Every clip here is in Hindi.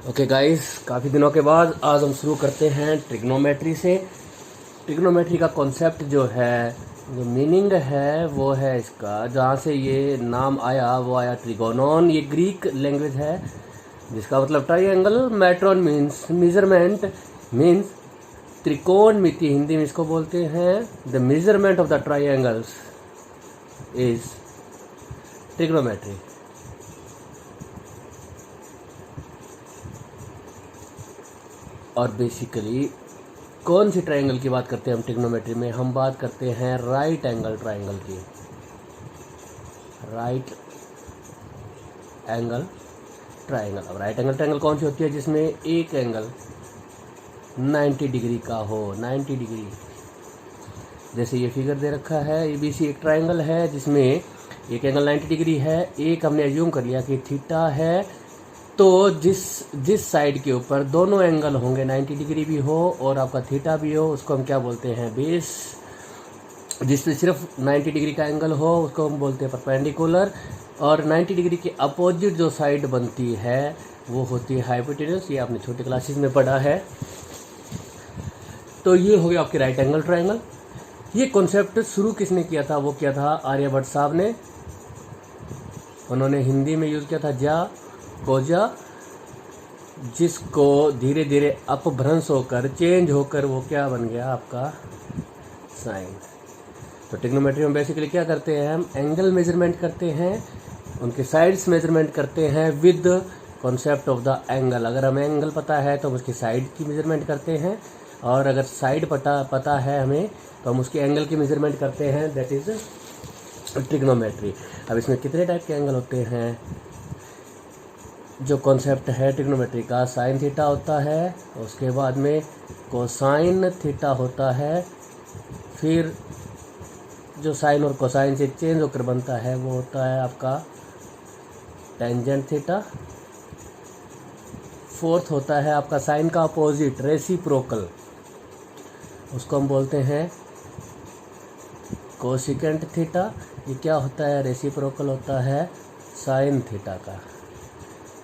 ओके गाइस, काफ़ी दिनों के बाद आज हम शुरू करते हैं ट्रिग्नोमेट्री से। ट्रिग्नोमेट्री का कॉन्सेप्ट जो है, जो मीनिंग है वो है इसका, जहाँ से ये नाम आया वो आया ट्रिगोनॉन। ये ग्रीक लैंग्वेज है जिसका मतलब ट्राइंगल। मेट्रॉन मीन्स मेजरमेंट, मीन्स त्रिकोण मिति, हिंदी में इसको बोलते हैं। The measurement of the triangles is trigonometry. और बेसिकली कौन सी ट्रायंगल की बात करते हैं हम ट्रिग्नोमेट्री में? हम बात करते हैं राइट एंगल ट्रायंगल की। Right angle triangle. अब राइट एंगल ट्रायंगल कौन सी होती है? जिसमें एक एंगल 90 डिग्री का हो। 90 डिग्री, जैसे ये फिगर दे रखा है, ABC एक ट्रायंगल है जिसमें एक एंगल 90 डिग्री है। एक हमने एज्यूम कर लिया कि थीटा है, तो जिस साइड के ऊपर दोनों एंगल होंगे, 90 डिग्री भी हो और आपका थीटा भी हो, उसको हम क्या बोलते हैं? बेस। जिसमें सिर्फ 90 डिग्री का एंगल हो उसको हम बोलते हैं परपेंडिकुलर। और 90 डिग्री के अपोजिट जो साइड बनती है वो होती है हाइपोटेन्यूज। ये आपने छोटी क्लासेस में पढ़ा है। तो ये हो गया आपके राइट एंगल ट्रायंगल। ये कॉन्सेप्ट शुरू किसने किया था? वो किया था आर्यभट्ट साहब ने। उन्होंने हिंदी में यूज़ किया था जा कोजा, जिसको धीरे धीरे अपभ्रंश होकर, चेंज होकर वो क्या बन गया? आपका साइन। तो ट्रिग्नोमेट्री में बेसिकली क्या करते हैं? हम एंगल मेजरमेंट करते हैं, उनके साइड्स मेजरमेंट करते हैं with concept of the angle. अगर हमें एंगल पता है तो हम उसकी साइड की मेजरमेंट करते हैं, और अगर साइड पता है हमें तो हम उसके एंगल की मेजरमेंट करते हैं। That is trigonometry. अब इसमें कितने टाइप के एंगल होते हैं? जो कॉन्सेप्ट है ट्रिग्नोमेट्री का, साइन थीटा होता है, उसके बाद में कोसाइन थीटा होता है, फिर जो साइन और कोसाइन से चेंज होकर बनता है वो होता है आपका टेंजेंट थीटा। फोर्थ होता है आपका साइन का अपोजिट, रेसिप्रोकल, उसको हम बोलते हैं कोसिकेंट थीटा। ये क्या होता है? रेसिप्रोकल होता है साइन थीटा का।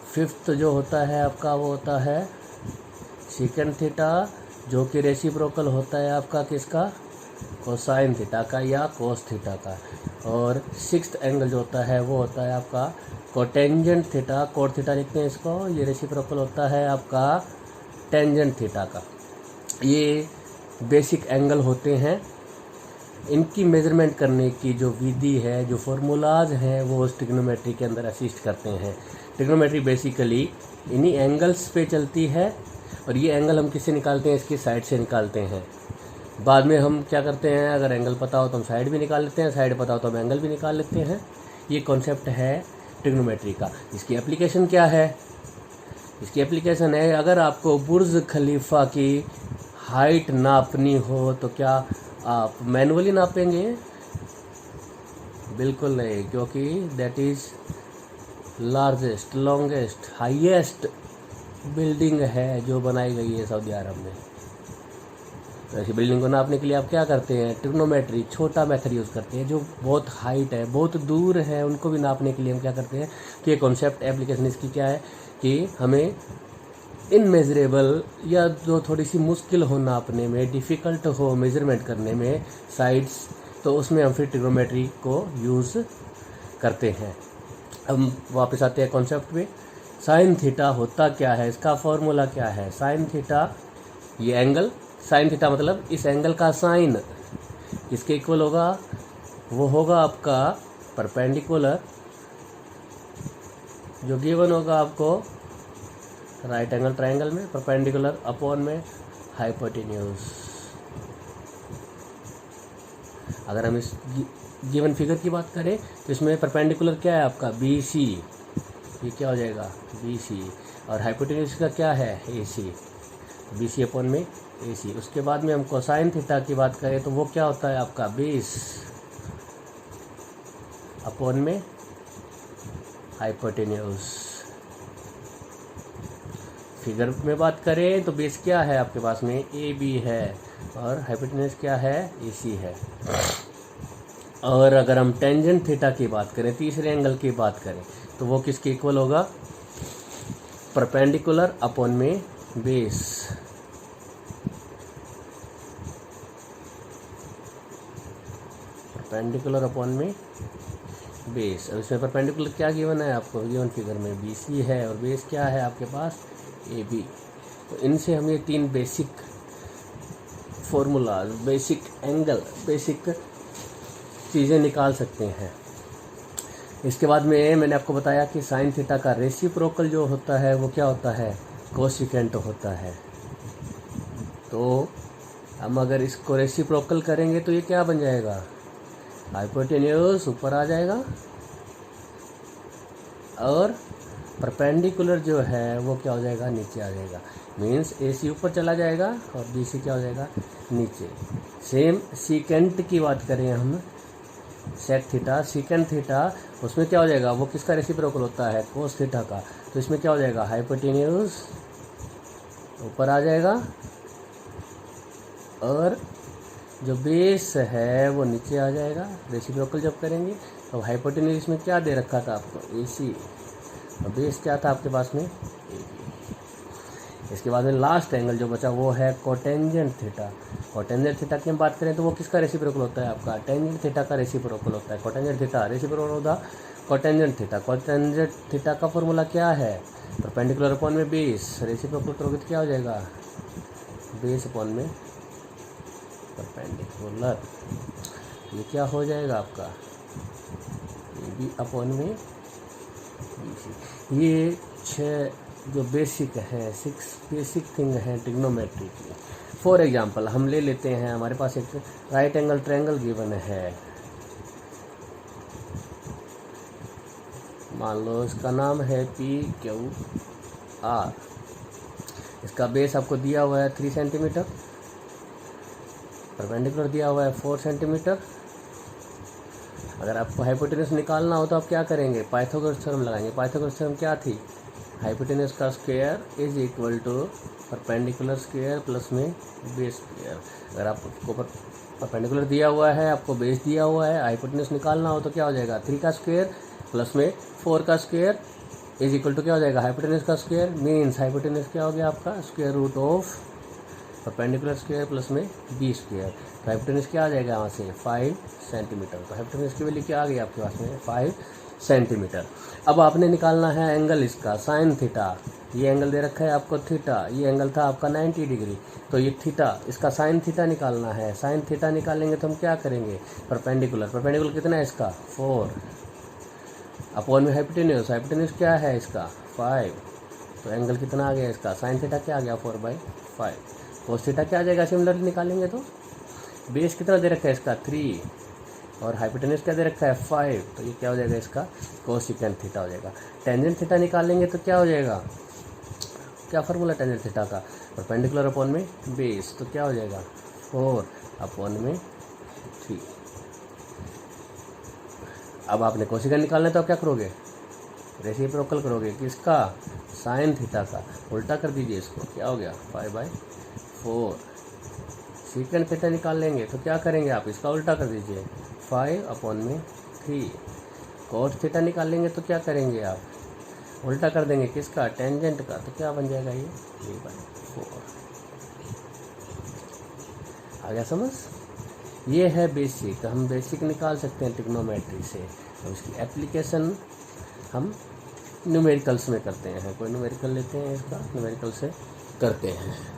फिफ्थ जो होता है आपका वो होता है सीकेंट थीटा, जो कि रेसिप्रोकल होता है आपका किसका? कोसाइन थीटा का या कोस थीटा का। और सिक्स्थ एंगल जो होता है वो होता है आपका कोटेंजेंट थीटा, कोट थीटा लिखते हैं इसको। ये रेसिप्रोकल होता है आपका टेंजेंट थीटा का। ये बेसिक एंगल होते हैं। इनकी मेजरमेंट करने की जो विधि है, जो फॉर्मूलाज हैं, वो ट्रिग्नोमेट्री के अंदर असिस्ट करते हैं। ट्रिग्नोमेट्री बेसिकली इन्हीं एंगल्स पे चलती है, और ये एंगल हम किससे निकालते हैं? इसकी साइड से निकालते हैं। बाद में हम क्या करते हैं? अगर एंगल पता हो तो हम साइड भी निकाल लेते हैं, साइड पता हो तो हम एंगल भी निकाल लेते हैं। ये कॉन्सेप्ट है ट्रिग्नोमेट्री का। इसकी एप्लीकेशन क्या है? इसकी एप्लीकेशन है, अगर आपको बुर्ज खलीफा की हाइट नापनी हो तो क्या आप मैनुअली नापेंगे? बिल्कुल नहीं, क्योंकि that is largest, longest, highest building है जो बनाई गई है सऊदी अरब में। तो ऐसी बिल्डिंग को नापने के लिए आप क्या करते हैं? ट्रिग्नोमेट्री, छोटा मेथड यूज़ करते हैं। जो बहुत हाइट है, बहुत दूर है, उनको भी नापने के लिए हम क्या करते हैं? तो ये कॉन्सेप्ट, एप्लीकेशन इसकी क्या है कि हमें इनमेजरेबल, या जो थोड़ी सी मुश्किल हो नापने में, डिफ़िकल्ट हो मेजरमेंट करने में साइड्स, तो उसमें हम फिर ट्रिग्नोमेट्री को यूज़ करते हैं। हम वापस आते हैं कॉन्सेप्ट पे। साइन थीटा होता क्या है? इसका फॉर्मूला क्या है? साइन थीटा, ये एंगल साइन थीटा मतलब इस एंगल का साइन किसके इक्वल होगा? वो होगा आपका परपेंडिकुलर, जो गिवन होगा आपको राइट एंगल ट्रायंगल में, परपेंडिकुलर अपॉन में हाइपोटेन्यूज। अगर हम इस गिवन फिगर की बात करें तो इसमें परपेंडिकुलर क्या है आपका? BC। ये क्या हो जाएगा? BC। और हाइपोटेन्यूज का क्या है? AC। BC अपॉन में AC। उसके बाद में हम कोसाइन थीटा की बात करें तो वो क्या होता है आपका? बेस अपॉन में हाइपोटेन्यूज। फिगर में बात करें तो बेस क्या है आपके पास में? AB है, और हाइपोटेन्यूज क्या है? AC है। और अगर हम टेंजेंट थीटा की बात करें, तीसरे एंगल की बात करें, तो वो किसके इक्वल होगा? परपेंडिकुलर अपॉन में बेस, परपेंडिकुलर अपॉन में बेस। अब इसमें परपेंडिकुलर क्या गिवन है आपको, गिवन फिगर में BC है और बेस क्या है आपके पास AB। तो इनसे हम ये 3 basic formula, basic angle, basic चीज़ें निकाल सकते हैं। इसके बाद में मैंने आपको बताया कि साइन थीटा का रेसिप्रोकल जो होता है वो क्या होता है, कोसिकेंट होता है। तो हम अगर इसको रेसिप्रोकल करेंगे तो ये क्या बन जाएगा, हाइपोटेन्यूज ऊपर आ जाएगा और परपेंडिकुलर जो है वो क्या हो जाएगा, नीचे आ जाएगा। मीन्स AC ऊपर चला जाएगा और BC क्या हो जाएगा, नीचे। सेम सीकेंट की बात करें हम, सेक थीटा, सीकेंट थीटा, उसमें क्या हो जाएगा, वो किसका रेसिप्रोकल होता है, कोस थीटा का। तो इसमें क्या हो जाएगा, हाइपोटेन्यूज ऊपर आ जाएगा और जो बेस है वो नीचे आ जाएगा। रेसिप्रोकल जब करेंगे तो हाइपोटेन्यूज इसमें क्या दे रखा था आपको, AC, और बेस क्या था आपके पास में, AB। इसके बाद में लास्ट एंगल जो बचा वो है कोटेंजेंट थीटा। कोटेंजेंट थीटा की हम बात करें तो वो किसका रेसिप्रोकल होता है आपका, टेंजेंट थीटा का रेसिप्रोकल होता है। कोटेंजेंट थीटा रेसिप्रोकल होता कोटेंजेंट थीटा। कोटेंजेंट थीटा का फॉर्मूला क्या है, परपेंडिकुलर अपॉन में बेस। रेसिप्रोकल करोगे तो क्या हो जाएगा, बेस अपॉन में परपेंडिकुलर। ये क्या हो जाएगा आपका, AB अपॉन में BC। ये 6 जो बेसिक है, 6 बेसिक थिंग है ट्रिग्नोमेट्री की। फॉर एग्जांपल हम ले लेते हैं, हमारे पास एक राइट एंगल ट्रायंगल गिवन है, मान लो इसका नाम है PQR। इसका बेस आपको दिया हुआ है 3 सेंटीमीटर, परपेंडिकुलर दिया हुआ है 4 सेंटीमीटर। अगर आपको हाइपोटेन्यूज निकालना हो तो आप क्या करेंगे, पाइथागोरस थ्योरम लगाएंगे। पाइथागोरस थ्योरम क्या थी, हाइपोटेन्यूज का square is equal to perpendicular square plus में बेस स्क्वायर। अगर आपको परपेंडिकुलर दिया हुआ है, आपको बेस दिया हुआ है, हाइपोटेन्यूज निकालना हो तो क्या हो जाएगा, 3 का स्क्वायर प्लस में 4 का स्क्वायर इज इक्वल टू क्या हो जाएगा, हाइपोटेन्यूज का स्क्वायर। मीन्स हाइपोटेन्यूज क्या हो गया आपका, square root of perpendicular square plus में B स्क्वायर। तो हाइपोटेन्यूज क्या आ जाएगा यहाँ से, 5 सेंटीमीटर। तो हाइपोटेन्यूज की वैल्यू क्या आ गई आपके पास में, 5 सेंटीमीटर। अब आपने निकालना है एंगल इसका, साइन थीटा। ये एंगल दे रखा है आपको थीटा, ये एंगल था आपका 90 डिग्री। तो ये थीटा, इसका साइन थीटा निकालना है। साइन थीटा निकालेंगे तो हम क्या करेंगे, परपेंडिकुलर। परपेंडिकुलर कितना है इसका, 4 अपॉन में हाइपोटेन्यूज। हाइपोटेन्यूज क्या है इसका, 5। तो एंगल कितना आ गया इसका, साइन थीटा क्या आ गया, 4/5। कोस थीटा क्या आ जाएगा, सिमिलरली निकालेंगे तो बेस कितना दे रखा है इसका, 3 और हाइपोटेन्यूज क्या दे रखा है, 5। तो ये क्या हो जाएगा इसका, कोसिकेंट थीटा हो जाएगा। टेंजेंट थीटा निकालेंगे तो क्या हो जाएगा, क्या फार्मूला टेंजेंट थीटा का, परपेंडिकुलर अपॉन में बेस। तो क्या हो जाएगा, 4 अपॉन में 3। अब आपने कोसिकेंट निकालना है तो आप क्या करोगे, रेसिप्रोकल करोगे किसका, साइन थीटा का। उल्टा कर दीजिए इसको, क्या हो गया, 5/4। सीकेंट थीटा निकाल लेंगे तो क्या करेंगे आप, इसका उल्टा कर दीजिए, 5 अपॉन में 3। कोस थीटा निकाल लेंगे तो क्या करेंगे आप, उल्टा कर देंगे किसका, टेंजेंट का। तो क्या बन जाएगा, ये 3/4। आ गया समझ। ये है बेसिक, हम बेसिक निकाल सकते हैं ट्रिग्नोमेट्री से। और इसकी एप्लीकेशन हम न्यूमेरिकल्स में करते हैं। कोई न्यूमेरिकल लेते हैं, इसका न्यूमेरिकल से करते हैं।